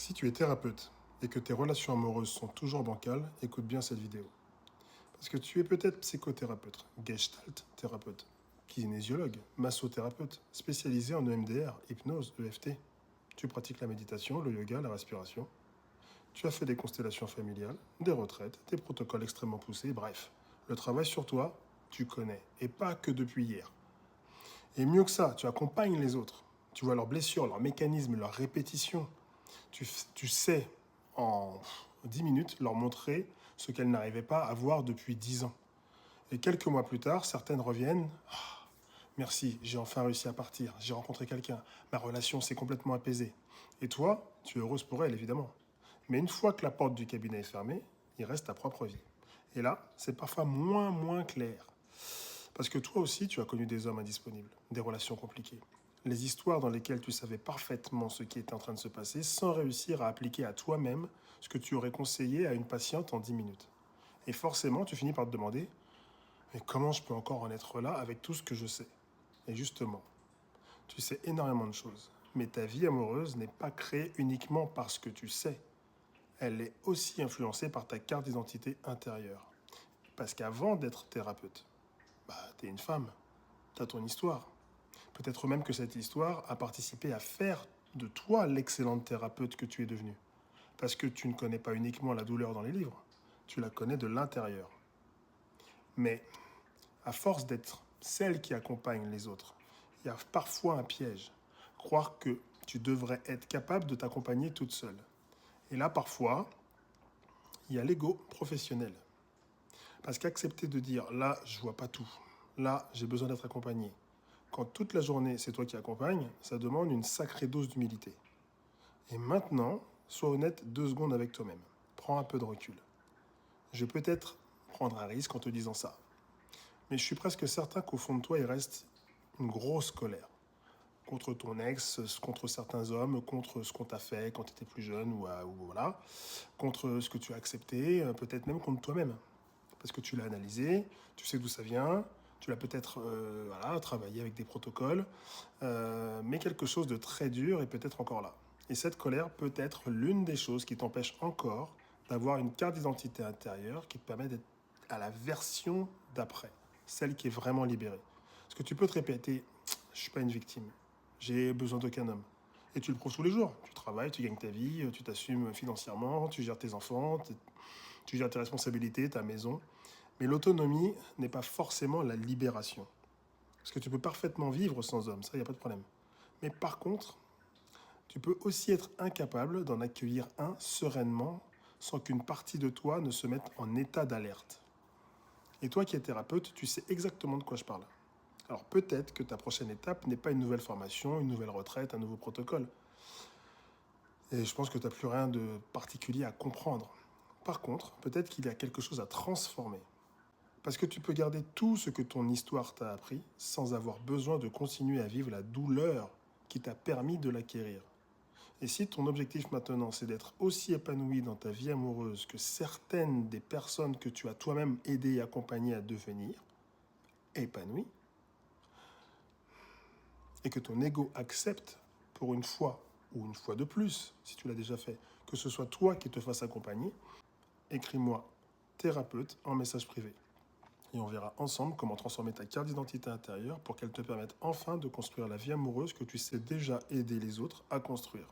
Si tu es thérapeute et que tes relations amoureuses sont toujours bancales, écoute bien cette vidéo. Parce que tu es peut-être psychothérapeute, gestalt thérapeute, kinésiologue, massothérapeute, spécialisé en EMDR, hypnose, EFT. Tu pratiques la méditation, le yoga, la respiration. Tu as fait des constellations familiales, des retraites, des protocoles extrêmement poussés, bref. Le travail sur toi, tu connais, et pas que depuis hier. Et mieux que ça, tu accompagnes les autres. Tu vois leurs blessures, leurs mécanismes, leurs répétitions. Tu sais, en 10 minutes, leur montrer ce qu'elles n'arrivaient pas à voir depuis 10 ans. Et quelques mois plus tard, certaines reviennent. Ah, merci, j'ai enfin réussi à partir. J'ai rencontré quelqu'un. Ma relation s'est complètement apaisée. Et toi, tu es heureuse pour elle, évidemment. Mais une fois que la porte du cabinet est fermée, il reste ta propre vie. Et là, c'est parfois moins clair. Parce que toi aussi, tu as connu des hommes indisponibles, des relations compliquées. Les histoires dans lesquelles tu savais parfaitement ce qui était en train de se passer sans réussir à appliquer à toi-même ce que tu aurais conseillé à une patiente en 10 minutes. Et forcément, tu finis par te demander, mais comment je peux encore en être là avec tout ce que je sais? Et justement, tu sais énormément de choses. Mais ta vie amoureuse n'est pas créée uniquement parce que tu sais. Elle est aussi influencée par ta carte d'identité intérieure. Parce qu'avant d'être thérapeute, t'es une femme, t'as ton histoire. Peut-être même que cette histoire a participé à faire de toi l'excellente thérapeute que tu es devenue. Parce que tu ne connais pas uniquement la douleur dans les livres, tu la connais de l'intérieur. Mais à force d'être celle qui accompagne les autres, il y a parfois un piège. Croire que tu devrais être capable de t'accompagner toute seule. Et là, parfois, il y a l'ego professionnel. Parce qu'accepter de dire, là, je vois pas tout. Là, j'ai besoin d'être accompagné. Quand toute la journée, c'est toi qui accompagnes, ça demande une sacrée dose d'humilité. Et maintenant, sois honnête 2 secondes avec toi-même. Prends un peu de recul. Je vais peut-être prendre un risque en te disant ça. Mais je suis presque certain qu'au fond de toi, il reste une grosse colère. Contre ton ex, contre certains hommes, contre ce qu'on t'a fait quand tu étais plus jeune, ou voilà. Contre ce que tu as accepté, peut-être même contre toi-même. Parce que tu l'as analysé, tu sais d'où ça vient, tu l'as peut-être travaillé avec des protocoles, mais quelque chose de très dur est peut-être encore là. Et cette colère peut être l'une des choses qui t'empêche encore d'avoir une carte d'identité intérieure qui te permet d'être à la version d'après, celle qui est vraiment libérée. Parce que tu peux te répéter, je suis pas une victime, j'ai besoin d'aucun homme. Et tu le prouves tous les jours. Tu travailles, tu gagnes ta vie, tu t'assumes financièrement, tu gères tes enfants, tu gères tes responsabilités, ta maison. Mais l'autonomie n'est pas forcément la libération. Parce que tu peux parfaitement vivre sans homme, ça, il n'y a pas de problème. Mais par contre, tu peux aussi être incapable d'en accueillir un sereinement sans qu'une partie de toi ne se mette en état d'alerte. Et toi qui es thérapeute, tu sais exactement de quoi je parle. Alors peut-être que ta prochaine étape n'est pas une nouvelle formation, une nouvelle retraite, un nouveau protocole. Et je pense que tu n'as plus rien de particulier à comprendre. Par contre, peut-être qu'il y a quelque chose à transformer. Parce que tu peux garder tout ce que ton histoire t'a appris sans avoir besoin de continuer à vivre la douleur qui t'a permis de l'acquérir. Et si ton objectif maintenant c'est d'être aussi épanoui dans ta vie amoureuse que certaines des personnes que tu as toi-même aidé et accompagné à devenir épanoui, et que ton ego accepte pour une fois ou une fois de plus, si tu l'as déjà fait, que ce soit toi qui te fasses accompagner, écris-moi thérapeute en message privé. Et on verra ensemble comment transformer ta carte d'identité intérieure pour qu'elle te permette enfin de construire la vie amoureuse que tu sais déjà aider les autres à construire.